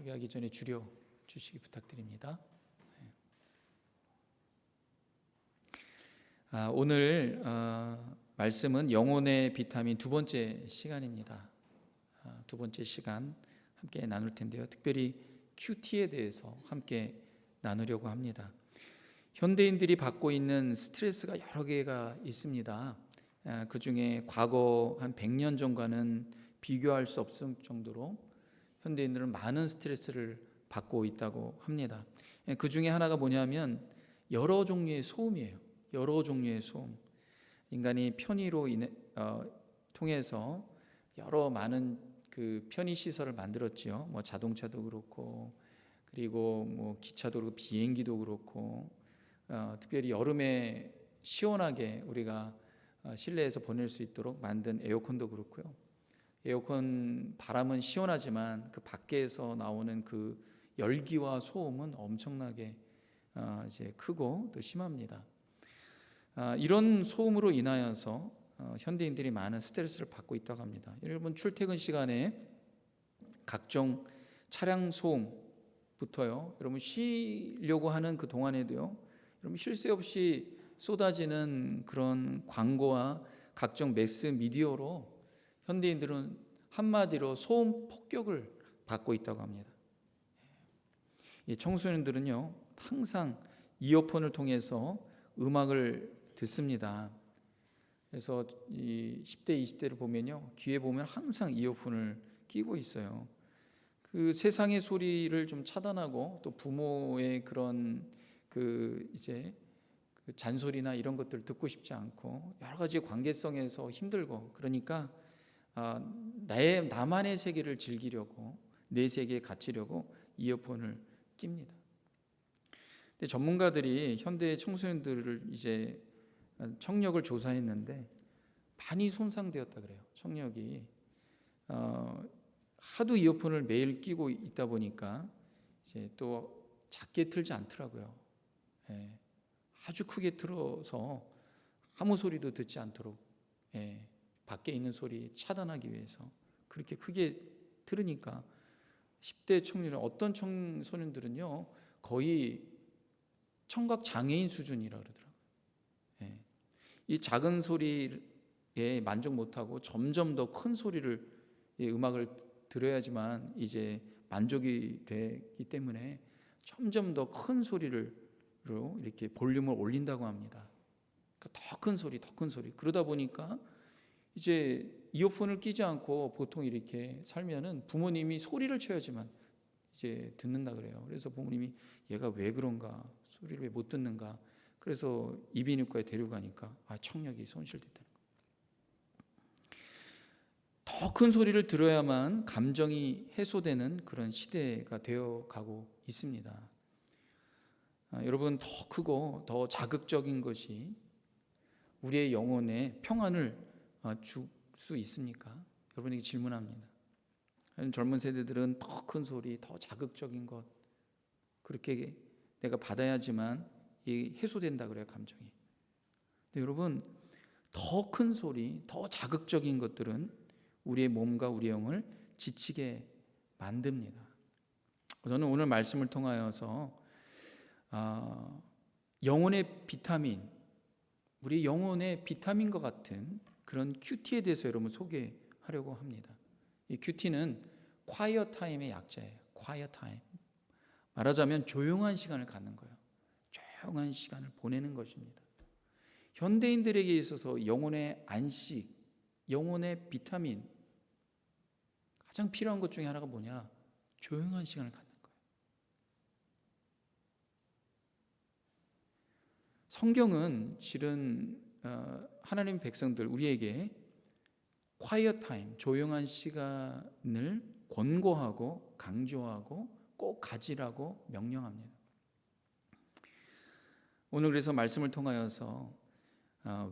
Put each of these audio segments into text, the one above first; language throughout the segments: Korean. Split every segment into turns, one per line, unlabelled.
설교하기 전에 줄여 주시기 부탁드립니다. 오늘 말씀은 영혼의 비타민 두 번째 시간입니다. 두 번째 시간 함께 나눌 텐데요. 특별히 큐티에 대해서 함께 나누려고 합니다. 현대인들이 받고 있는 스트레스가 여러 개가 있습니다. 그 중에 과거 한 100년 전과는 비교할 수 없을 정도로 현대인들은 많은 스트레스를 받고 있다고 합니다. 그 중에 하나가 뭐냐면 여러 종류의 소음이에요. 여러 종류의 소음. 인간이 편의로 통해서 여러 많은 그 편의 시설을 만들었지요. 뭐 자동차도 그렇고, 그리고 뭐 기차도 그렇고, 비행기도 그렇고, 특별히 여름에 시원하게 우리가 실내에서 보낼 수 있도록 만든 에어컨도 그렇고요. 에어컨 바람은 시원하지만 그 밖에서 나오는 그 열기와 소음은 엄청나게 이제 크고 또 심합니다. 이런 소음으로 인하여서 현대인들이 많은 스트레스를 받고 있다고 합니다. 여러분, 출퇴근 시간에 각종 차량 소음부터요, 여러분 쉬려고 하는 그 동안에도요, 여러분 쉴 새 없이 쏟아지는 그런 광고와 각종 매스 미디어로 현대인들은 한마디로 소음 폭격을 받고 있다고 합니다. 이 청소년들은요, 항상 이어폰을 통해서 음악을 듣습니다. 그래서 이 10대, 20대를 보면요, 귀에 보면 항상 이어폰을 끼고 있어요. 그 세상의 소리를 좀 차단하고 또 부모의 그런 그 이제 그 잔소리나 이런 것들을 듣고 싶지 않고 여러 가지 관계성에서 힘들고, 그러니까 나만의 세계를 즐기려고, 내 세계에 갇히려고 이어폰을 낍니다. 근데 전문가들이 현대 청소년들을 이제 청력을 조사했는데 많이 손상되었다 그래요. 청력이 하도 이어폰을 매일 끼고 있다 보니까 이제 또 작게 틀지 않더라고요. 아주 크게 틀어서 아무 소리도 듣지 않도록 밖에 있는 소리 차단하기 위해서 그렇게 크게 틀으니까 10대 청소년, 어떤 청소년들은요 거의 청각 장애인 수준이라 그러더라고요. 이 작은 소리에 만족 못하고 점점 더 큰 소리를, 음악을 들어야지만 이제 만족이 되기 때문에 점점 더 큰 소리로 이렇게 볼륨을 올린다고 합니다. 그러니까 더 큰 소리, 더 큰 소리. 그러다 보니까 이제 이어폰을 끼지 않고 보통 이렇게 살면은 부모님이 소리를 쳐야지만 이제 듣는다 그래요. 그래서 부모님이 얘가 왜 그런가, 소리를 왜 못 듣는가. 그래서 이비인후과에 데려가니까 청력이 손실됐다는 거예요. 더 큰 소리를 들어야만 감정이 해소되는 그런 시대가 되어 가고 있습니다. 여러분, 더 크고 더 자극적인 것이 우리의 영혼에 평안을 줄 수 있습니까? 여러분에게 질문합니다. 젊은 세대들은 더 큰 소리, 더 자극적인 것, 그렇게 내가 받아야지만 해소된다 그래요, 감정이. 근데 여러분, 더 큰 소리, 더 자극적인 것들은 우리의 몸과 우리 영을 지치게 만듭니다. 저는 오늘 말씀을 통하여서 영혼의 비타민, 우리 영혼의 비타민과 같은 그런 큐티에 대해서 여러분 소개하려고 합니다. 이 큐티는 quiet time의 약자예요. quiet time. 말하자면 조용한 시간을 갖는 거예요. 조용한 시간을 보내는 것입니다. 현대인들에게 있어서 영혼의 안식, 영혼의 비타민, 가장 필요한 것 중에 하나가 뭐냐? 조용한 시간을 갖는 거예요. 성경은 실은 하나님 백성들, 우리에게 quiet time, 조용한 시간을 권고하고 강조하고 꼭 가지라고 명령합니다. 오늘 그래서 말씀을 통하여서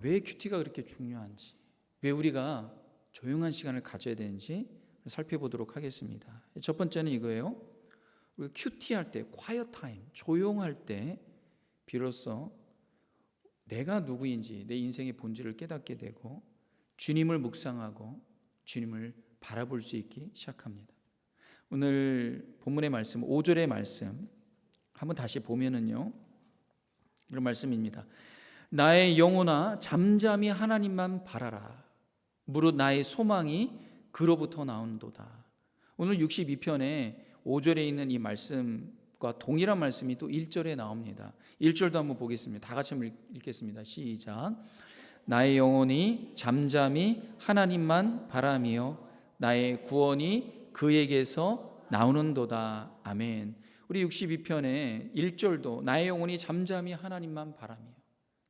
왜 큐티가 그렇게 중요한지, 왜 우리가 조용한 시간을 가져야 되는지 살펴보도록 하겠습니다. 첫 번째는 이거예요. 우리가 큐티할 때, quiet time, 조용할 때 비로소 내가 누구인지, 내 인생의 본질을 깨닫게 되고 주님을 묵상하고 주님을 바라볼 수 있기 시작합니다. 오늘 본문의 말씀 5절의 말씀 한번 다시 보면은요, 이런 말씀입니다. 나의 영혼아 잠잠히 하나님만 바라라. 무릇 나의 소망이 그로부터 나온도다. 오늘 62편에 5절에 있는 이 말씀과 동일한 말씀이 또 1절에 나옵니다. 1절도 한번 보겠습니다. 다 같이 한번 읽겠습니다. 시작. 나의 영혼이 잠잠히 하나님만 바라며 나의 구원이 그에게서 나오는도다. 아멘. 우리 62편의 1절도 나의 영혼이 잠잠히 하나님만 바라며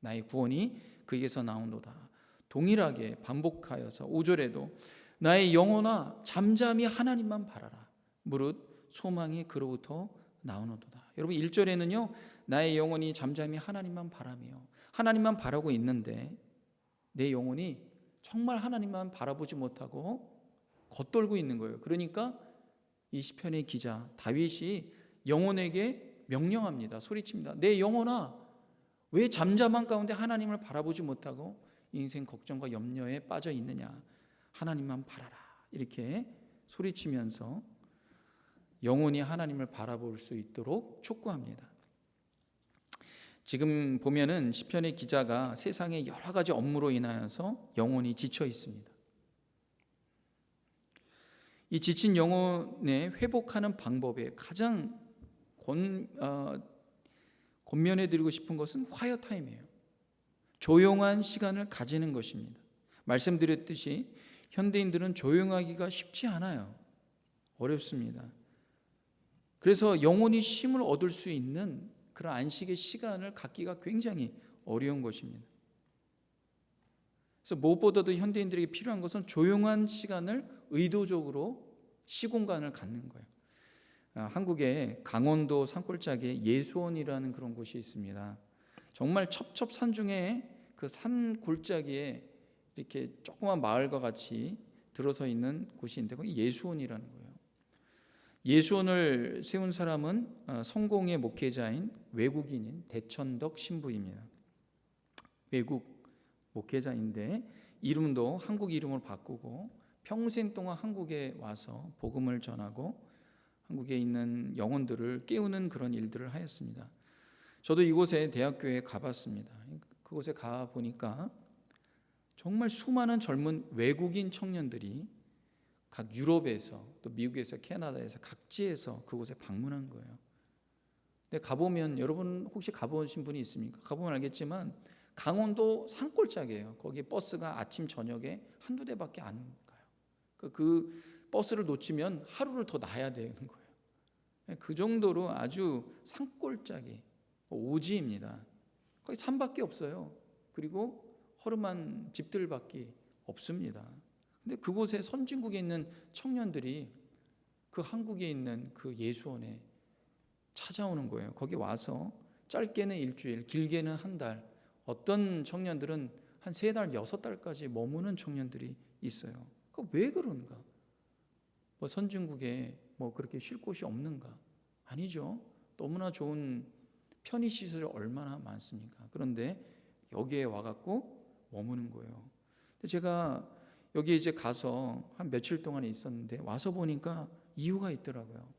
나의 구원이 그에게서 나오는도다. 동일하게 반복하여서 5절에도 나의 영혼아 잠잠히 하나님만 바라라. 무릇 소망이 그로부터 나오는도다. 여러분 1절에는요, 나의 영혼이 잠잠히 하나님만 바라며, 하나님만 바라고 있는데 내 영혼이 정말 하나님만 바라보지 못하고 겉돌고 있는 거예요. 그러니까 이 시편의 기자 다윗이 영혼에게 명령합니다. 소리칩니다. 내 영혼아, 왜 잠잠한 가운데 하나님을 바라보지 못하고 인생 걱정과 염려에 빠져 있느냐. 하나님만 바라라. 이렇게 소리치면서 영혼이 하나님을 바라볼 수 있도록 촉구합니다. 지금 보면은 시편의 기자가 세상의 여러 가지 업무로 인하여서 영혼이 지쳐 있습니다. 이 지친 영혼에 회복하는 방법에 가장 권면해드리고 싶은 것은 화이어 타임이에요. 조용한 시간을 가지는 것입니다. 말씀드렸듯이 현대인들은 조용하기가 쉽지 않아요. 어렵습니다. 그래서 영혼이 쉼을 얻을 수 있는 그런 안식의 시간을 갖기가 굉장히 어려운 것입니다. 그래서 무엇보다도 현대인들에게 필요한 것은 조용한 시간을 의도적으로 시공간을 갖는 거예요. 한국의 강원도 산골짜기에 예수원이라는 그런 곳이 있습니다. 정말 첩첩산중에 그 산 골짜기에 이렇게 조그만 마을과 같이 들어서 있는 곳인데 거기 예수원이라는 거예요. 예수원을 세운 사람은 성공의 목회자인 외국인인 대천덕 신부입니다. 외국 목회자인데 이름도 한국 이름으로 바꾸고 평생 동안 한국에 와서 복음을 전하고 한국에 있는 영혼들을 깨우는 그런 일들을 하였습니다. 저도 이곳에 대학교에 가봤습니다. 그곳에 가보니까 정말 수많은 젊은 외국인 청년들이 각 유럽에서 또 미국에서 캐나다에서 각지에서 그곳에 방문한 거예요. 근데 가보면 여러분 혹시 가보신 분이 있습니까? 가보면 알겠지만 강원도 산골짜기예요. 거기 버스가 아침 저녁에 한두 대밖에 안 가요. 그 버스를 놓치면 하루를 더 놔야 되는 거예요. 그 정도로 아주 산골짜기 오지입니다. 거기 산밖에 없어요. 그리고 허름한 집들밖에 없습니다. 근데 그곳에 선진국에 있는 청년들이 그 한국에 있는 그 예수원에 찾아오는 거예요. 거기 와서 짧게는 일주일, 길게는 한 달, 어떤 청년들은 한 3달, 6달까지 머무는 청년들이 있어요. 왜 그런가? 뭐 선진국에 뭐 그렇게 쉴 곳이 없는가? 아니죠. 너무나 좋은 편의시설이 얼마나 많습니까? 그런데 여기에 와갖고 머무는 거예요. 제가 여기 이제 가서 한 며칠 동안 있었는데 와서 보니까 이유가 있더라고요.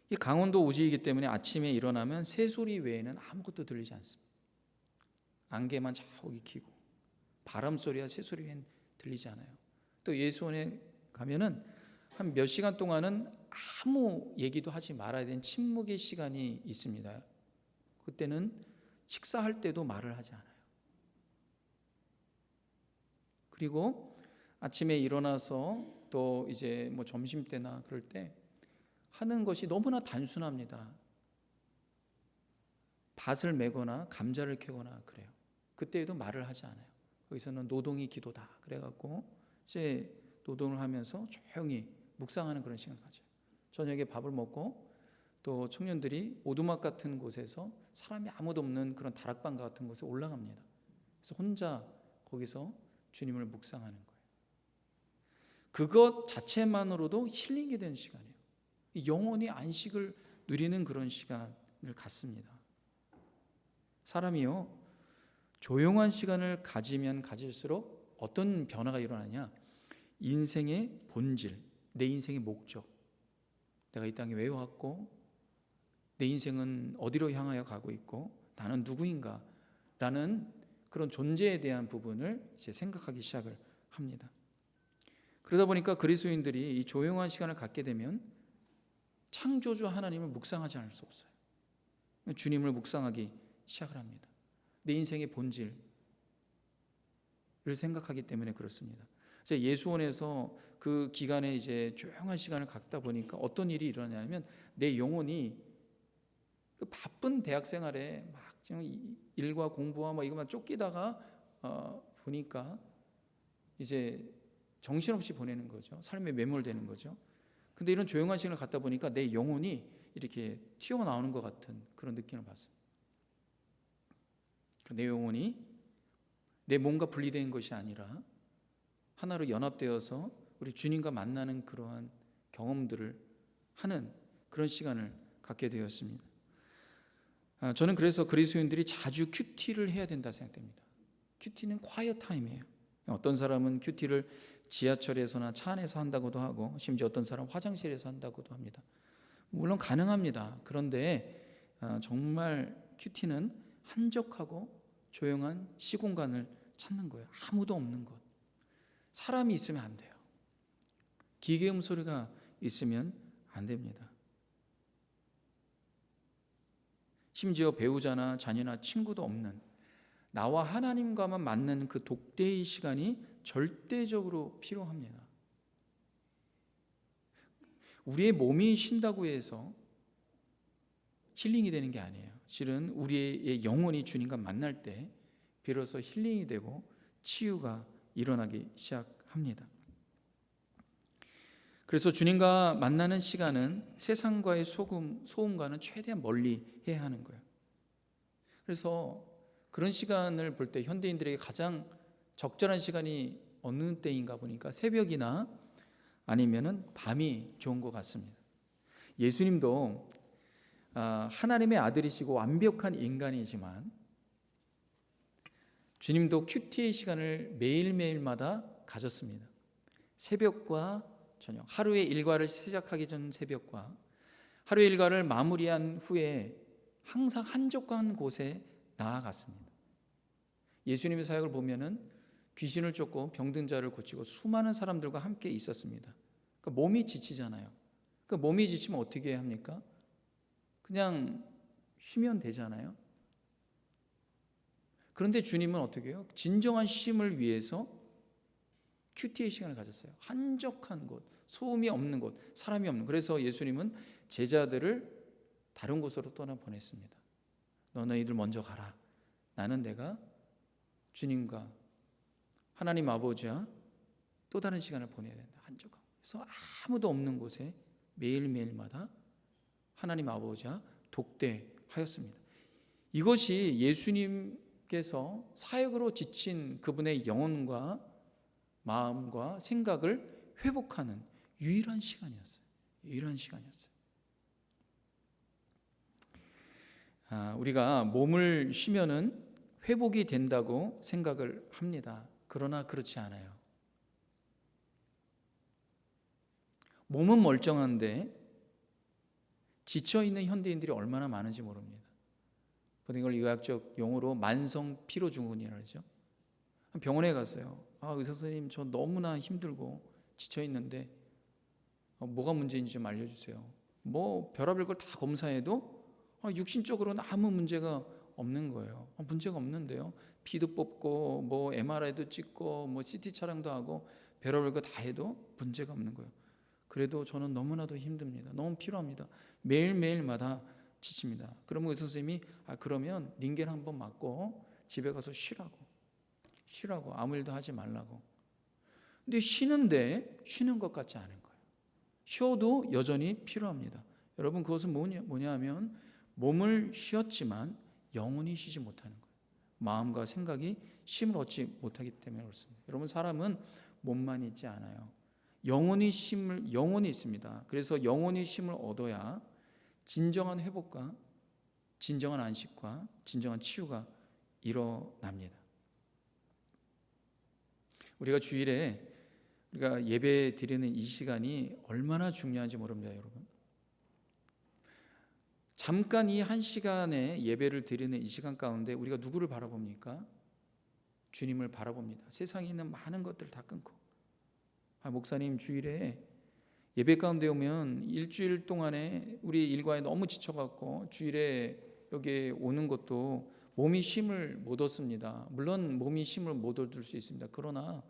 이 강원도 오지이기 때문에 아침에 일어나면 새소리 외에는 아무것도 들리지 않습니다. 안개만 자욱이 키고 바람 소리와 새소리 외에는 들리지 않아요. 또 예수원에 가면은 한 몇 시간 동안은 아무 얘기도 하지 말아야 되는 침묵의 시간이 있습니다. 그때는 식사할 때도 말을 하지 않아요. 그리고 아침에 일어나서 또 이제 뭐 점심 때나 그럴 때 하는 것이 너무나 단순합니다. 밭을 메거나 감자를 캐거나 그래요. 그때에도 말을 하지 않아요. 거기서는 노동이 기도다. 그래갖고 이제 노동을 하면서 조용히 묵상하는 그런 시간 가져요. 저녁에 밥을 먹고 또 청년들이 오두막 같은 곳에서 사람이 아무도 없는 그런 다락방 같은 곳에 올라갑니다. 그래서 혼자 거기서 주님을 묵상하는 거예요. 그것 자체만으로도 힐링이 되는 시간이에요. 영혼이 안식을 누리는 그런 시간을 갖습니다. 사람이요, 조용한 시간을 가지면 가질수록 어떤 변화가 일어나냐? 인생의 본질, 내 인생의 목적, 내가 이 땅에 왜 왔고 내 인생은 어디로 향하여 가고 있고 나는 누구인가 라는 그런 존재에 대한 부분을 이제 생각하기 시작을 합니다. 그러다 보니까 그리스도인들이 이 조용한 시간을 갖게 되면 창조주 하나님을 묵상하지 않을 수 없어요. 주님을 묵상하기 시작을 합니다. 내 인생의 본질을 생각하기 때문에 그렇습니다. 예수원에서 그 기간에 이제 조용한 시간을 갖다 보니까 어떤 일이 일어나냐면 내 영혼이 그 바쁜 대학 생활에 막 일과 공부와 뭐 이것만 쫓기다가 보니까 이제 정신없이 보내는 거죠. 삶에 매몰되는 거죠. 근데 이런 조용한 시간을 갖다 보니까 내 영혼이 이렇게 튀어나오는 것 같은 그런 느낌을 받습니다. 내 영혼이 내 몸과 분리된 것이 아니라 하나로 연합되어서 우리 주님과 만나는 그러한 경험들을 하는 그런 시간을 갖게 되었습니다. 저는 그래서 그리스도인들이 자주 큐티를 해야 된다 생각됩니다. 큐티는 quiet 타임이에요. 어떤 사람은 큐티를 지하철에서나 차 안에서 한다고도 하고 심지어 어떤 사람은 화장실에서 한다고도 합니다. 물론 가능합니다. 그런데 정말 큐티는 한적하고 조용한 시공간을 찾는 거예요. 아무도 없는 곳. 사람이 있으면 안 돼요. 기계음 소리가 있으면 안 됩니다. 심지어 배우자나 자녀나 친구도 없는 나와 하나님과만 맞는 그 독대의 시간이 절대적으로 필요합니다. 우리의 몸이 쉰다고 해서 힐링이 되는 게 아니에요. 실은 우리의 영혼이 주님과 만날 때 비로소 힐링이 되고 치유가 일어나기 시작합니다. 그래서 주님과 만나는 시간은 세상과의 소음과는 최대한 멀리 해야 하는 거예요. 그래서 그런 시간을 볼 때 현대인들에게 가장 적절한 시간이 어느 때인가 보니까 새벽이나 아니면은 밤이 좋은 것 같습니다. 예수님도 하나님의 아들이시고 완벽한 인간이지만 주님도 큐티의 시간을 매일매일마다 가졌습니다. 새벽과 저녁, 하루의 일과를 시작하기 전 새벽과 하루의 일과를 마무리한 후에 항상 한적한 곳에 나아갔습니다. 예수님의 사역을 보면은 귀신을 쫓고 병든 자를 고치고 수많은 사람들과 함께 있었습니다. 그러니까 몸이 지치잖아요. 그러니까 몸이 지치면 어떻게 해야 합니까? 그냥 쉬면 되잖아요. 그런데 주님은 어떻게 해요? 진정한 쉼을 위해서 큐티의 시간을 가졌어요. 한적한 곳, 소음이 없는 곳, 사람이 없는 곳. 그래서 예수님은 제자들을 다른 곳으로 떠나보냈습니다. 너희들 먼저 가라. 나는 내가 주님과 하나님 아버지와 또 다른 시간을 보내야 된다. 한적한 곳에서 아무도 없는 곳에 매일매일마다 하나님 아버지와 독대하였습니다. 이것이 예수님께서 사역으로 지친 그분의 영혼과 마음과 생각을 회복하는 유일한 시간이었어요. 유일한 시간이었어요. 우리가 몸을 쉬면은 회복이 된다고 생각을 합니다. 그러나 그렇지 않아요. 몸은 멀쩡한데 지쳐있는 현대인들이 얼마나 많은지 모릅니다. 보통 이걸 의학적 용어로 만성 피로증후군이라고 하죠. 병원에 갔어요. 의사 선생님, 저 너무나 힘들고 지쳐있는데 뭐가 문제인지 좀 알려주세요. 뭐 별의별 걸 다 검사해도 육신적으로는 아무 문제가 없는 거예요. 문제가 없는데요. 피도 뽑고 뭐 MRI도 찍고 뭐 CT 촬영도 하고 별의별 거 다 해도 문제가 없는 거예요. 그래도 저는 너무나도 힘듭니다. 너무 필요합니다. 매일매일마다 지칩니다. 그러면 의사 선생님이 그러면 링겔 한번 맞고 집에 가서 쉬라고 아무 일도 하지 말라고. 근데 쉬는데 쉬는 것 같지 않은 거예요. 쉬어도 여전히 필요합니다. 여러분, 그것은 뭐냐 하면 몸을 쉬었지만 영혼이 쉬지 못하는 거예요. 마음과 생각이 쉼을 얻지 못하기 때문에 그렇습니다. 여러분, 사람은 몸만 있지 않아요. 영혼이 있습니다. 그래서 영혼이 쉼을 얻어야 진정한 회복과 진정한 안식과 진정한 치유가 일어납니다. 우리가 주일에 우리가 예배 드리는 이 시간이 얼마나 중요한지 모릅니다, 여러분. 잠깐 이 한 시간에 예배를 드리는 이 시간 가운데 우리가 누구를 바라봅니까? 주님을 바라봅니다. 세상에 있는 많은 것들을 다 끊고. 목사님 주일에 예배 가운데 오면 일주일 동안에 우리 일과에 너무 지쳐갖고 주일에 여기 오는 것도 몸이 쉼을 못 얻습니다. 물론 몸이 쉼을 못 얻을 수 있습니다. 그러나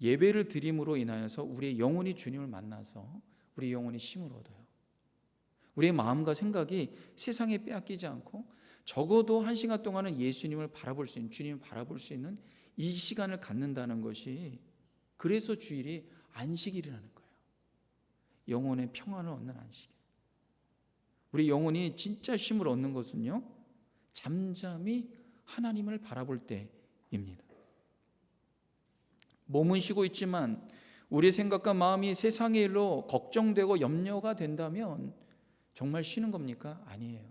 예배를 드림으로 인하여서 우리의 영혼이 주님을 만나서 우리 영혼이 쉼을 얻어요. 우리의 마음과 생각이 세상에 빼앗기지 않고 적어도 한 시간 동안은 예수님을 바라볼 수 있는, 주님을 바라볼 수 있는 이 시간을 갖는다는 것이, 그래서 주일이 안식일이라는 거예요. 영혼의 평안을 얻는 안식일. 우리 영혼이 진짜 쉼을 얻는 것은요, 잠잠히 하나님을 바라볼 때입니다. 몸은 쉬고 있지만 우리의 생각과 마음이 세상의 일로 걱정되고 염려가 된다면 정말 쉬는 겁니까? 아니에요.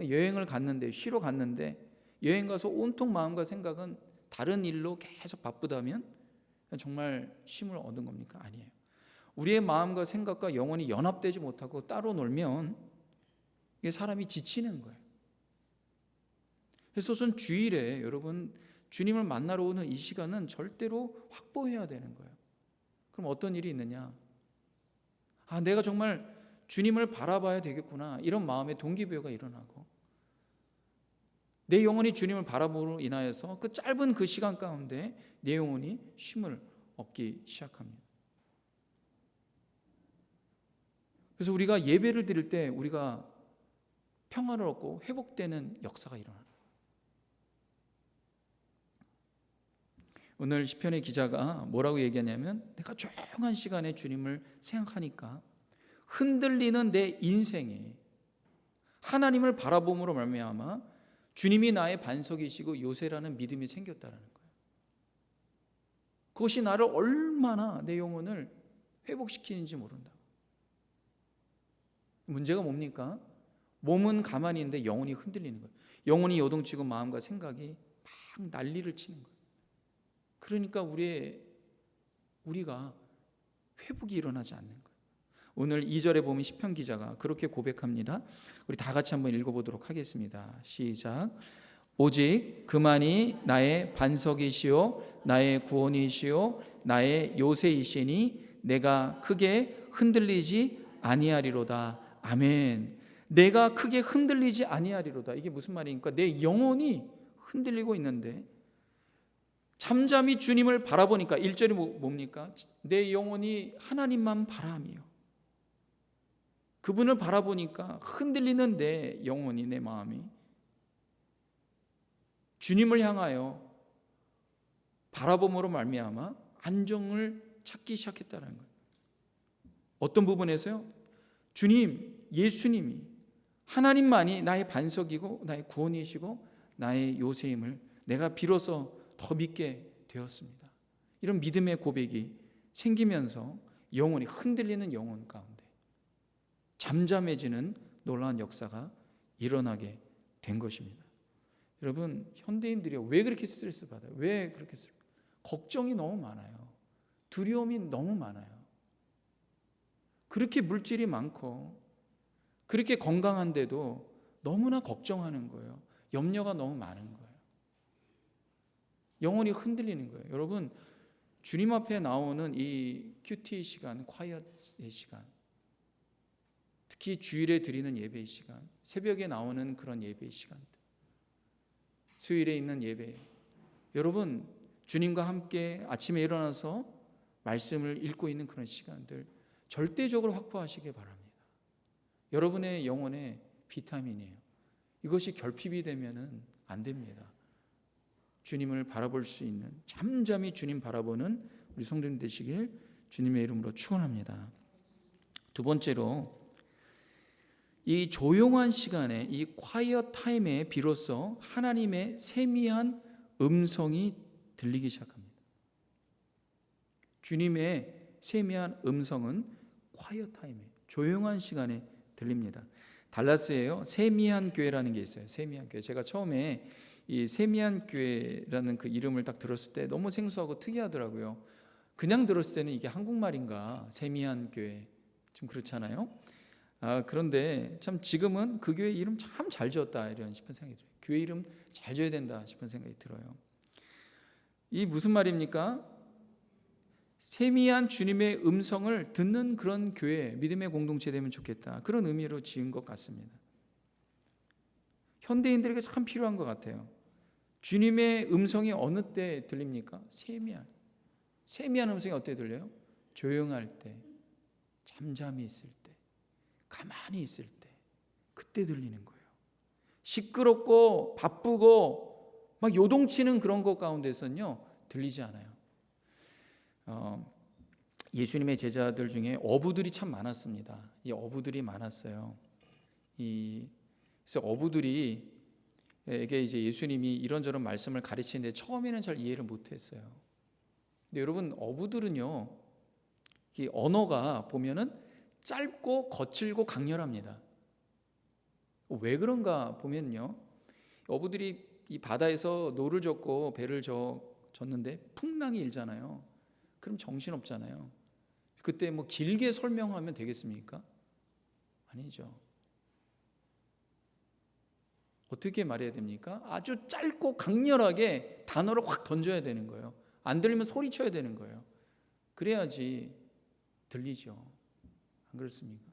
여행을 갔는데, 쉬러 갔는데 여행 가서 온통 마음과 생각은 다른 일로 계속 바쁘다면 정말 쉼을 얻은 겁니까? 아니에요. 우리의 마음과 생각과 영혼이 연합되지 못하고 따로 놀면 이게 사람이 지치는 거예요. 그래서 우선 주일에 여러분 주님을 만나러 오는 이 시간은 절대로 확보해야 되는 거예요. 그럼 어떤 일이 있느냐? 내가 정말 주님을 바라봐야 되겠구나, 이런 마음의 동기부여가 일어나고, 내 영혼이 주님을 바라보므로 인하여서 그 짧은 그 시간 가운데 내 영혼이 쉼을 얻기 시작합니다. 그래서 우리가 예배를 드릴 때 우리가 평안을 얻고 회복되는 역사가 일어나는 거예요. 오늘 시편의 기자가 뭐라고 얘기하냐면, 내가 조용한 시간에 주님을 생각하니까 흔들리는 내 인생에 하나님을 바라봄으로 말미암아 주님이 나의 반석이시고 요새라는 믿음이 생겼다는 거예요. 그것이 나를 얼마나, 내 영혼을 회복시키는지 모른다. 문제가 뭡니까? 몸은 가만히 있는데 영혼이 흔들리는 거예요. 영혼이 요동치고 마음과 생각이 막 난리를 치는 거예요. 그러니까 우리가 회복이 일어나지 않는 거예요. 오늘 2절에 보면 시편 기자가 그렇게 고백합니다. 우리 다 같이 한번 읽어보도록 하겠습니다. 시작. 오직 그만이 나의 반석이시요 나의 구원이시요 나의 요새이시니 내가 크게 흔들리지 아니하리로다. 아멘. 내가 크게 흔들리지 아니하리로다. 이게 무슨 말입니까? 내 영혼이 흔들리고 있는데 잠잠히 주님을 바라보니까 1절이 뭡니까? 내 영혼이 하나님만 바라며, 그분을 바라보니까 흔들리는 내 영혼이, 내 마음이 주님을 향하여 바라봄으로 말미암아 안정을 찾기 시작했다는 거예요. 어떤 부분에서요? 주님, 예수님이, 하나님만이 나의 반석이고 나의 구원이시고 나의 요새임을 내가 비로소 더 믿게 되었습니다. 이런 믿음의 고백이 생기면서 영혼이 흔들리는 영혼 가운데 잠잠해지는 놀라운 역사가 일어나게 된 것입니다. 여러분, 현대인들이 왜 그렇게 스트레스 받아요? 왜 그렇게 걱정이 너무 많아요. 두려움이 너무 많아요. 그렇게 물질이 많고 그렇게 건강한데도 너무나 걱정하는 거예요. 염려가 너무 많은 거예요. 영혼이 흔들리는 거예요. 여러분, 주님 앞에 나오는 이 큐티 시간, 콰이엇의 시간, 특히 주일에 드리는 예배의 시간, 새벽에 나오는 그런 예배의 시간들, 수요일에 있는 예배, 여러분 주님과 함께 아침에 일어나서 말씀을 읽고 있는 그런 시간들 절대적으로 확보하시기 바랍니다. 여러분의 영혼의 비타민이에요. 이것이 결핍이 되면은 안 됩니다. 주님을 바라볼 수 있는, 잠잠히 주님 바라보는 우리 성도님 되시길 주님의 이름으로 축원합니다. 두 번째로, 이 조용한 시간에, 이 quiet 타임에 비로소 하나님의 세미한 음성이 들리기 시작합니다. 주님의 세미한 음성은 quiet 타임에, 조용한 시간에 들립니다. 달라스에요, 세미한 교회라는 게 있어요. 세미한 교회. 제가 처음에 이 세미한 교회라는 그 이름을 딱 들었을 때 너무 생소하고 특이하더라고요. 그냥 들었을 때는 이게 한국말인가, 세미한 교회, 좀 그렇잖아요. 그런데 참 지금은 그 교회 이름 참 잘 지었다 이런 싶은 생각이 들어요. 교회 이름 잘 지어야 된다 싶은 생각이 들어요. 이 무슨 말입니까? 세미한 주님의 음성을 듣는 그런 교회, 믿음의 공동체 되면 좋겠다, 그런 의미로 지은 것 같습니다. 현대인들에게 참 필요한 것 같아요. 주님의 음성이 어느 때 들립니까? 세미한 음성이 어때 들려요? 조용할 때, 잠잠히 있을 때, 가만히 있을 때, 그때 들리는 거예요. 시끄럽고 바쁘고 막 요동치는 그런 것 가운데서는요 들리지 않아요. 예수님의 제자들 중에 어부들이 참 많았습니다. 이 어부들이 많았어요. 그래서 어부들이 에게 이제 예수님이 이런저런 말씀을 가르치는데 처음에는 잘 이해를 못했어요. 근데 여러분, 어부들은요, 이 언어가 보면은 짧고 거칠고 강렬합니다. 왜 그런가 보면요, 어부들이 이 바다에서 노를 젓고 배를 젓는데 풍랑이 일잖아요. 그럼 정신없잖아요. 그때 뭐 길게 설명하면 되겠습니까? 아니죠. 어떻게 말해야 됩니까? 아주 짧고 강렬하게 단어를 확 던져야 되는 거예요. 안 들리면 소리쳐야 되는 거예요. 그래야지 들리죠. 안 그렇습니까?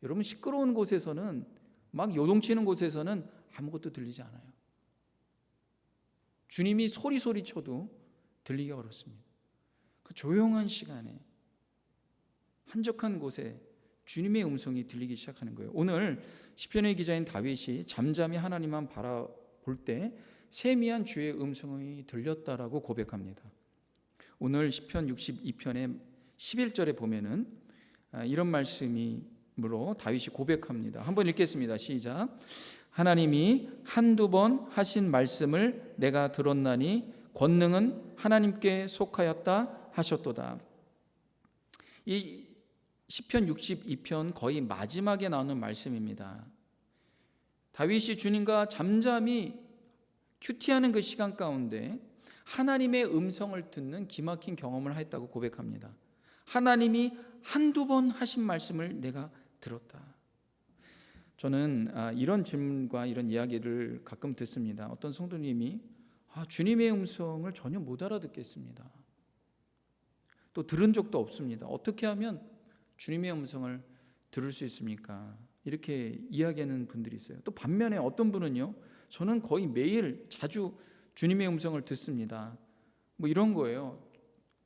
여러분, 시끄러운 곳에서는, 막 요동치는 곳에서는 아무것도 들리지 않아요. 주님이 소리쳐도 들리기가 어렵습니다. 그 조용한 시간에, 한적한 곳에 주님의 음성이 들리기 시작하는 거예요. 오늘 시편의 기자인 다윗이 잠잠히 하나님만 바라볼 때 세미한 주의 음성이 들렸다라고 고백합니다. 오늘 시편 62편의 11절에 보면은 이런 말씀으로 다윗이 고백합니다. 한번 읽겠습니다. 시작. 하나님이 한두 번 하신 말씀을 내가 들었나니 권능은 하나님께 속하였다 하셨도다. 이 시편 62편 거의 마지막에 나오는 말씀입니다. 다윗이 주님과 잠잠히 큐티하는 그 시간 가운데 하나님의 음성을 듣는 기막힌 경험을 했다고 고백합니다. 하나님이 한두 번 하신 말씀을 내가 들었다. 저는 이런 질문과 이런 이야기를 가끔 듣습니다. 어떤 성도님이 주님의 음성을 전혀 못 알아듣겠습니다. 또 들은 적도 없습니다. 어떻게 하면 주님의 음성을 들을 수 있습니까? 이렇게 이야기하는 분들이 있어요. 또 반면에 어떤 분은요, 저는 거의 매일 자주 주님의 음성을 듣습니다. 뭐 이런 거예요.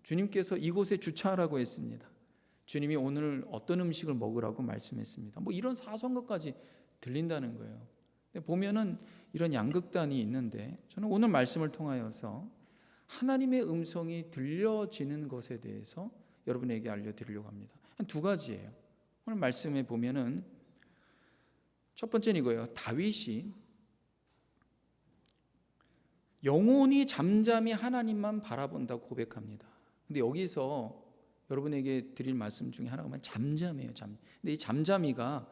주님께서 이곳에 주차하라고 했습니다. 주님이 오늘 어떤 음식을 먹으라고 말씀했습니다. 뭐 이런 사소한 것까지 들린다는 거예요. 근데 보면은 이런 양극단이 있는데, 저는 오늘 말씀을 통하여서 하나님의 음성이 들려지는 것에 대해서 여러분에게 알려드리려고 합니다. 한 두 가지예요. 오늘 말씀에 보면은 첫 번째는 이거예요. 다윗이 영원히 잠잠히 하나님만 바라본다고 고백합니다. 근데 여기서 여러분에게 드릴 말씀 중에 하나가 잠잠이에요. 근데 이 잠잠이가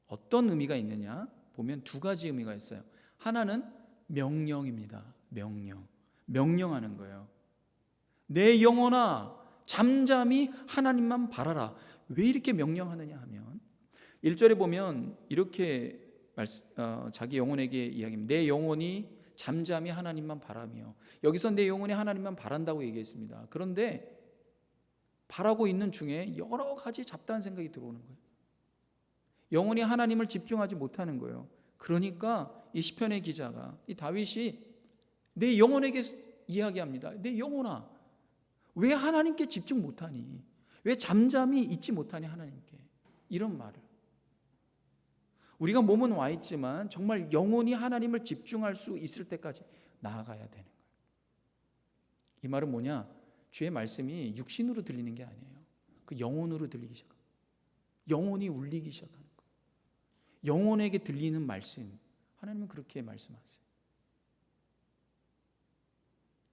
어떤 의미가 있느냐 보면 두 가지 의미가 있어요. 하나는 명령입니다. 명령하는 거예요. 내 영혼아 잠잠히 하나님만 바라라. 왜 이렇게 명령하느냐 하면 1절에 보면 이렇게 자기 영혼에게 이야기합니다. 내 영혼이 잠잠히 하나님만 바라며, 여기서 내 영혼이 하나님만 바란다고 얘기했습니다. 그런데 바라고 있는 중에 여러 가지 잡다한 생각이 들어오는 거예요. 영혼이 하나님을 집중하지 못하는 거예요. 그러니까 이 시편의 기자가, 이 다윗이 내 영혼에게 이야기합니다. 내 영혼아, 왜 하나님께 집중 못하니? 왜 잠잠히 있지 못하니 하나님께? 이런 말을. 우리가 몸은 와 있지만 정말 영혼이 하나님을 집중할 수 있을 때까지 나아가야 되는 거예요. 이 말은 뭐냐? 주의 말씀이 육신으로 들리는 게 아니에요. 그 영혼으로 들리기 시작합니다. 영혼이 울리기 시작하는 거예요. 영혼에게 들리는 말씀, 하나님은 그렇게 말씀하세요.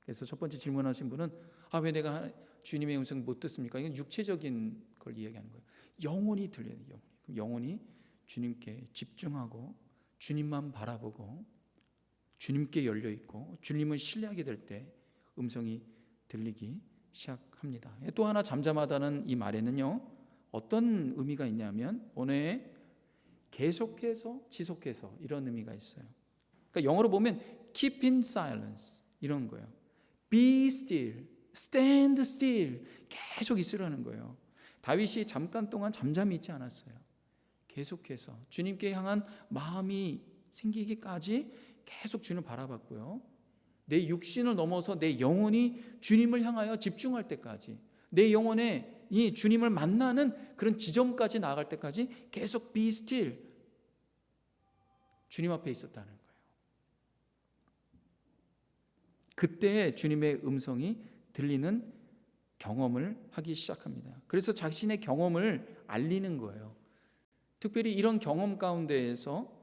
그래서 첫 번째 질문하신 분은 왜 내가 주님의 음성을 못 듣습니까? 이건 육체적인 걸 이야기하는 거예요. 영혼이 들려야 돼요. 그럼 영혼이 주님께 집중하고 주님만 바라보고 주님께 열려있고 주님을 신뢰하게 될 때 음성이 들리기 시작합니다. 또 하나 잠잠하다는 이 말에는요, 어떤 의미가 있냐면 언어에 계속해서 지속해서 이런 의미가 있어요. 그러니까 영어로 보면 keep in silence 이런 거예요. be still, stand still, 계속 있으라는 거예요. 다윗이 잠깐 동안 잠잠히 있지 않았어요. 계속해서 주님께 향한 마음이 생기기까지 계속 주님을 바라봤고요. 내 육신을 넘어서 내 영혼이 주님을 향하여 집중할 때까지, 내 영혼에 이 주님을 만나는 그런 지점까지 나아갈 때까지 계속 be still, 주님 앞에 있었다는 거예요. 그때 주님의 음성이 들리는 경험을 하기 시작합니다. 그래서 자신의 경험을 알리는 거예요. 특별히 이런 경험 가운데에서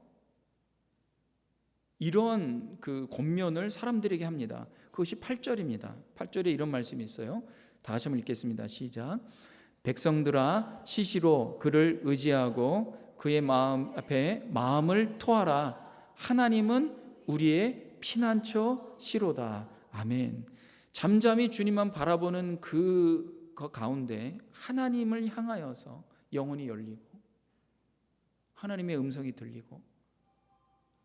이런 그 권면을 사람들에게 합니다. 그것이 8절입니다. 8절에 이런 말씀이 있어요. 다 같이 한번 읽겠습니다. 시작. 백성들아 시시로 그를 의지하고 그의 마음 앞에 마음을 토하라. 하나님은 우리의 피난처시로다. 아멘. 잠잠히 주님만 바라보는 그 가운데 하나님을 향하여서 영혼이 열리고 하나님의 음성이 들리고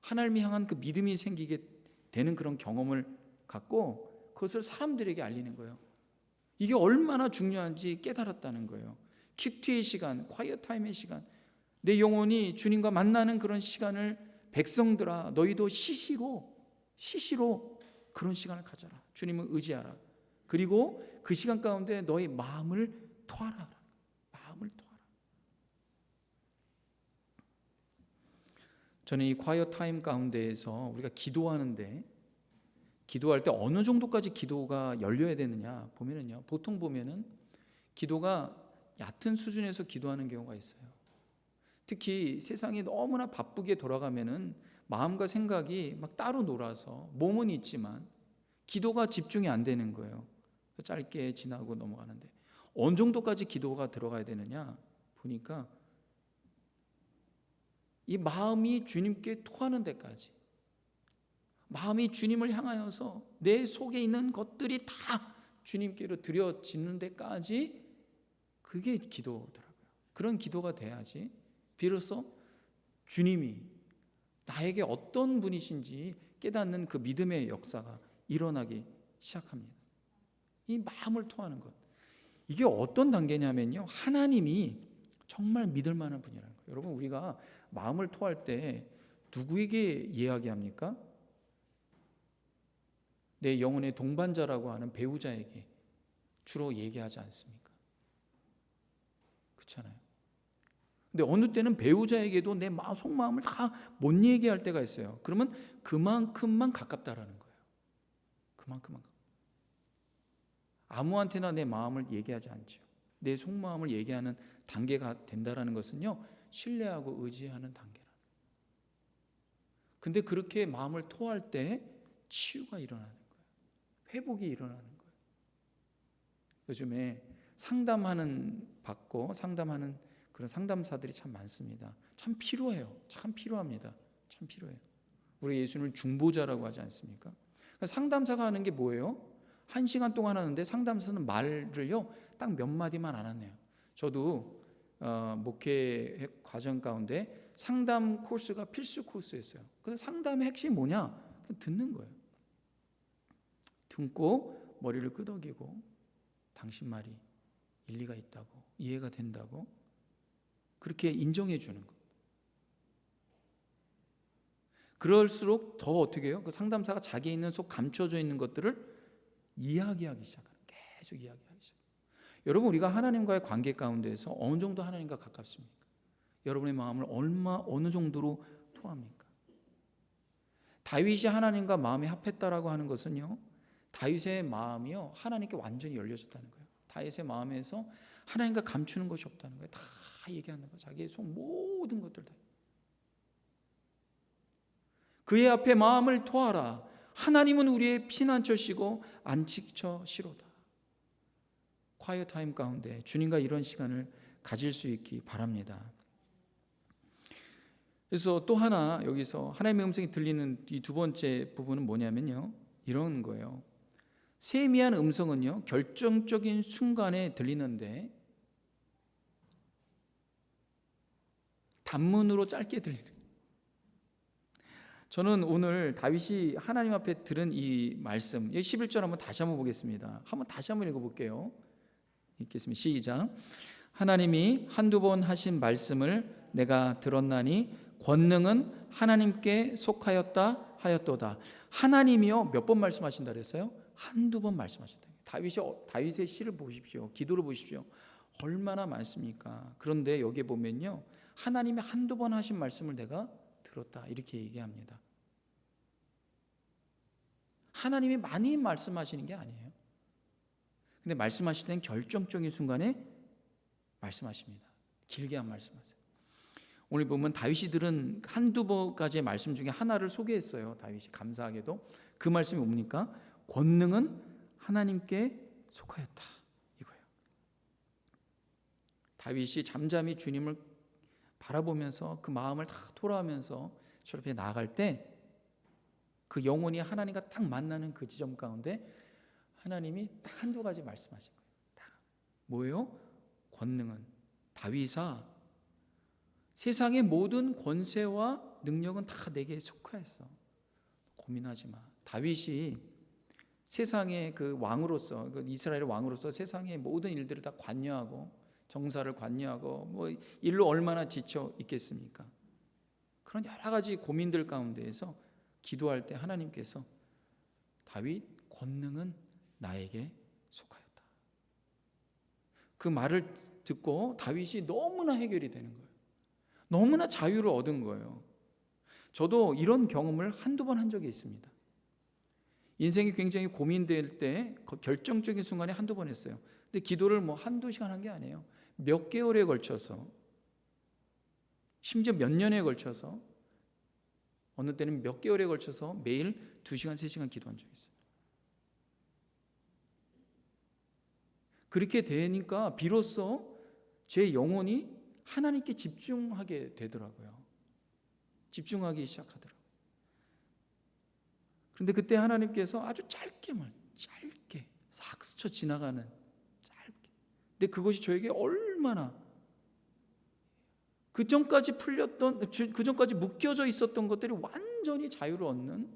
하나님을 향한 그 믿음이 생기게 되는 그런 경험을 갖고 그것을 사람들에게 알리는 거예요. 이게 얼마나 중요한지 깨달았다는 거예요. 큐티의 시간, 콰이어 타임의 시간, 내 영혼이 주님과 만나는 그런 시간을 백성들아 너희도 시시로 그런 시간을 가져라. 주님을 의지하라. 그리고 그 시간 가운데 너희 마음을 토하라. 마음을 토하라. 저는 이 콰이어 타임 가운데에서 우리가 기도하는데 기도할 때 어느 정도까지 기도가 열려야 되느냐 보면은요, 보통 보면은 기도가 얕은 수준에서 기도하는 경우가 있어요. 특히 세상이 너무나 바쁘게 돌아가면은 마음과 생각이 막 따로 놀아서 몸은 있지만 기도가 집중이 안 되는 거예요. 짧게 지나고 넘어가는데 어느 정도까지 기도가 들어가야 되느냐 보니까 이 마음이 주님께 토하는 데까지, 마음이 주님을 향하여서 내 속에 있는 것들이 다 주님께로 드려지는 데까지, 그게 기도더라고요. 그런 기도가 돼야지 비로소 주님이 나에게 어떤 분이신지 깨닫는 그 믿음의 역사가 일어나기 시작합니다. 이 마음을 토하는 것, 이게 어떤 단계냐면요, 하나님이 정말 믿을 만한 분이라는 거예요. 여러분, 우리가 마음을 토할 때 누구에게 이야기합니까? 내 영혼의 동반자라고 하는 배우자에게 주로 얘기하지 않습니까? 그렇잖아요. 근데 어느 때는 배우자에게도 내 속마음을 다 못 얘기할 때가 있어요. 그러면 그만큼만 가깝다라는 거예요. 그만큼만. 아무한테나 내 마음을 얘기하지 않죠. 내 속마음을 얘기하는 단계가 된다라는 것은요, 신뢰하고 의지하는 단계라는 거예요. 근데 그렇게 마음을 토할 때 치유가 일어나는 거예요. 회복이 일어나는 거예요. 요즘에 상담하는 그런 상담사들이 참 많습니다. 참 필요해요. 참 필요합니다. 참 필요해요. 우리 예수님을 중보자라고 하지 않습니까? 그러니까 상담사가 하는 게 뭐예요? 1시간 동안 하는데 상담사는 말을요 딱 몇 마디만 안 하네요. 저도 목회 과정 가운데 상담 코스가 필수 코스였어요. 근데 상담의 핵심이 뭐냐? 그냥 듣는 거예요. 듣고 머리를 끄덕이고 당신 말이 일리가 있다고, 이해가 된다고 그렇게 인정해 주는 것. 그럴수록 더 어떻게 해요? 그 상담사가 자기 있는 속 감춰져 있는 것들을 이야기하기 시작하는, 계속 이야기하기 시작. 여러분, 우리가 하나님과의 관계 가운데서 어느 정도 하나님과 가깝습니까? 여러분의 마음을 어느 정도로 토합니까? 다윗이 하나님과 마음이 합했다라고 하는 것은요, 다윗의 마음이요 하나님께 완전히 열려졌다는 거예요. 다윗의 마음에서 하나님과 감추는 것이 없다는 거예요. 다 얘기하는 거예요. 자기의 속 모든 것들 다. 그의 앞에 마음을 토하라. 하나님은 우리의 피난처시고 안식처시로다. 콰이어 타임 가운데 주님과 이런 시간을 가질 수 있기 바랍니다. 그래서 또 하나, 여기서 하나님의 음성이 들리는 이 두 번째 부분은 뭐냐면요, 이런 거예요. 세미한 음성은요, 결정적인 순간에 들리는데 단문으로 짧게 들리는. 저는 오늘 다윗이 하나님 앞에 들은 이 말씀, 11절 한번 다시 한번 보겠습니다. 다시 한번 읽어볼게요. 읽겠습니다. 시작. 하나님이 한두 번 하신 말씀을 내가 들었나니 권능은 하나님께 속하였다 하였도다. 하나님이요, 몇 번 말씀하신다 그랬어요? 한두 번 말씀하셨다. 다윗의 시를 보십시오. 기도를 보십시오. 얼마나 많습니까? 그런데 여기에 보면요, 하나님이 한두 번 하신 말씀을 내가 들었다, 이렇게 얘기합니다. 하나님이 많이 말씀하시는 게 아니에요. 근데 말씀하실 때는 결정적인 순간에 말씀하십니다. 길게 안 말씀하세요. 오늘 보면 다윗이 들은 한두 번까지의 말씀 중에 하나를 소개했어요. 다윗이 감사하게도. 그 말씀이 뭡니까? 권능은 하나님께 속하였다, 이거예요. 다윗이 잠잠히 주님을 바라보면서 그 마음을 다 돌아하면서 주 앞에 나아갈 때 그 영혼이 하나님과 딱 만나는 그 지점 가운데 하나님이 딱 한두 가지 말씀하신 거예요. 딱 뭐예요? 권능은, 다윗아, 세상의 모든 권세와 능력은 다 내게 속하였어. 고민하지 마. 다윗이 세상의 그 왕으로서, 그 이스라엘의 왕으로서 세상의 모든 일들을 다 관여하고 정사를 관여하고 뭐 일로 얼마나 지쳐 있겠습니까? 그런 여러 가지 고민들 가운데에서 기도할 때 하나님께서 다윗, 권능은 나에게 속하였다. 그 말을 듣고 다윗이 너무나 해결이 되는 거예요. 너무나 자유를 얻은 거예요. 저도 이런 경험을 한두 번 한 적이 있습니다. 인생이 굉장히 고민될 때 결정적인 순간에 한두 번 했어요. 근데 기도를 뭐 한두 시간 한 게 아니에요. 몇 개월에 걸쳐서, 심지어 몇 년에 걸쳐서, 어느 때는 몇 개월에 걸쳐서 매일 2시간, 3시간 기도한 적이 있어요. 그렇게 되니까 비로소 제 영혼이 하나님께 집중하게 되더라고요. 집중하기 시작하더라고요. 그런데 그때 하나님께서 아주 짧게 싹 스쳐 지나가는, 짧게. 근데 그것이 저에게 얼마나, 그 전까지 묶여져 있었던 것들이 완전히 자유를 얻는,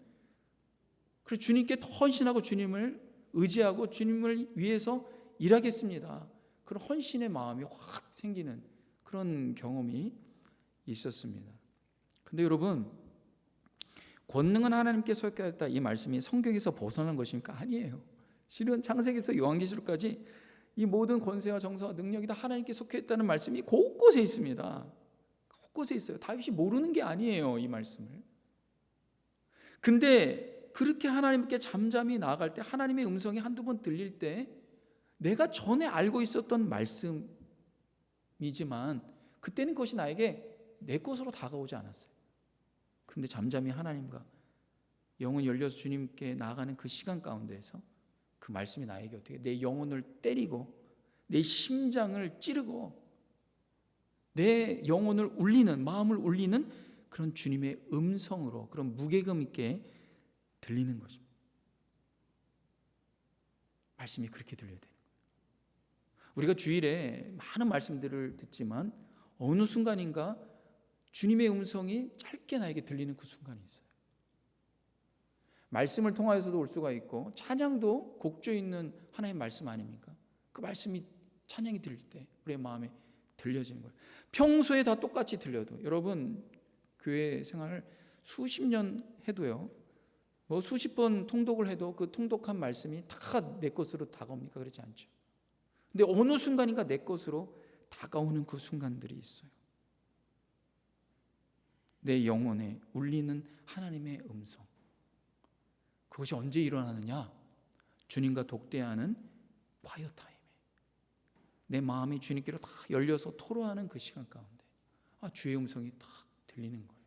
그래서 주님께 더 헌신하고 주님을 의지하고 주님을 위해서 일하겠습니다, 그런 헌신의 마음이 확 생기는 그런 경험이 있었습니다. 근데 여러분, 권능은 하나님께 속하였다, 이 말씀이 성경에서 벗어난 것입니까? 아니에요. 실은 창세기부터 요한계시록까지 이 모든 권세와 정사와 능력이 다 하나님께 속해 있다는 말씀이 곳곳에 있습니다. 곳곳에 있어요. 다윗이 모르는 게 아니에요, 이 말씀을. 근데 그렇게 하나님께 잠잠히 나아갈 때, 하나님의 음성이 한두 번 들릴 때, 내가 전에 알고 있었던 말씀이지만 그때는 그것이 나에게 내 것으로 다가오지 않았어요. 그런데 잠잠히 하나님과 영혼이 열려서 주님께 나아가는 그 시간 가운데에서 그 말씀이 나에게 어떻게 내 영혼을 때리고 내 심장을 찌르고 내 영혼을 울리는, 마음을 울리는 그런 주님의 음성으로, 그런 무게감 있게 들리는 것입니다. 말씀이 그렇게 들려야 돼요. 우리가 주일에 많은 말씀들을 듣지만 어느 순간인가 주님의 음성이 짧게 나에게 들리는 그 순간이 있어요. 말씀을 통하여서도 올 수가 있고, 찬양도 곡조 있는 하나님의 말씀 아닙니까? 그 말씀이, 찬양이 들릴 때 우리의 마음에 들려지는 거예요. 평소에 다 똑같이 들려도, 여러분 교회 생활을 수십 년 해도요, 뭐 수십 번 통독을 해도 그 통독한 말씀이 다 내 것으로 다가옵니까? 그렇지 않죠. 근데 어느 순간인가 내 것으로 다가오는 그 순간들이 있어요. 내 영혼에 울리는 하나님의 음성. 그것이 언제 일어나느냐? 주님과 독대하는 콰이어 타임에, 내 마음이 주님께로 다 열려서 토로하는 그 시간 가운데 주의 음성이 딱 들리는 거예요.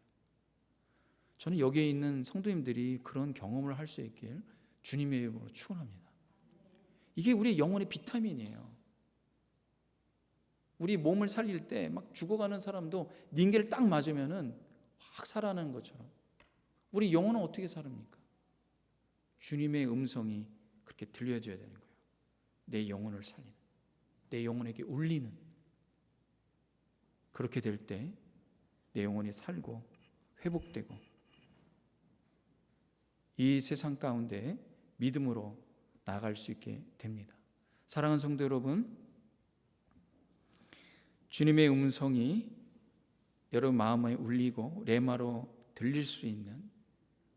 저는 여기에 있는 성도님들이 그런 경험을 할 수 있길 주님의 이름으로 축원합니다. 이게 우리 영혼의 비타민이에요. 우리 몸을 살릴 때 막 죽어가는 사람도 닌겔 딱 맞으면은 확 살아나는 것처럼 우리 영혼은 어떻게 살합니까? 주님의 음성이 그렇게 들려줘야 되는 거예요. 내 영혼을 살리는, 내 영혼에게 울리는, 그렇게 될 때 내 영혼이 살고 회복되고 이 세상 가운데 믿음으로 나아갈 수 있게 됩니다. 사랑하는 성도 여러분, 주님의 음성이 여러분 마음에 울리고 레마로 들릴 수 있는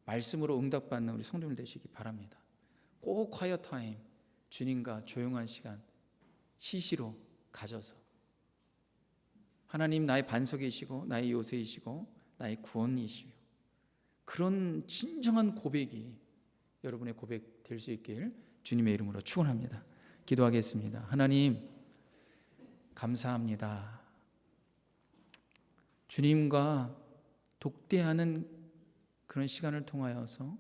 말씀으로 응답받는 우리 성도들 되시기 바랍니다. 꼭 콰이어 타임, 주님과 조용한 시간 시시로 가져서 하나님 나의 반석이시고 나의 요새이시고 나의 구원이시요, 그런 진정한 고백이 여러분의 고백 될 수 있길 주님의 이름으로 축원합니다. 기도하겠습니다. 하나님 감사합니다. 주님과 독대하는 그런 시간을 통하여서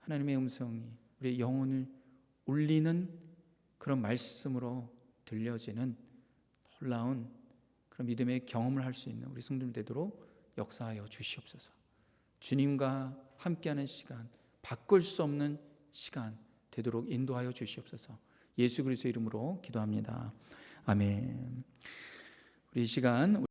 하나님의 음성이 우리의 영혼을 울리는 그런 말씀으로 들려지는 놀라운 그런 믿음의 경험을 할 수 있는 우리 성도들 되도록 역사하여 주시옵소서. 주님과 함께하는 시간, 바꿀 수 없는 시간 되도록 인도하여 주시옵소서. 예수 그리스도의 이름으로 기도합니다. 아멘. 우리 이 시간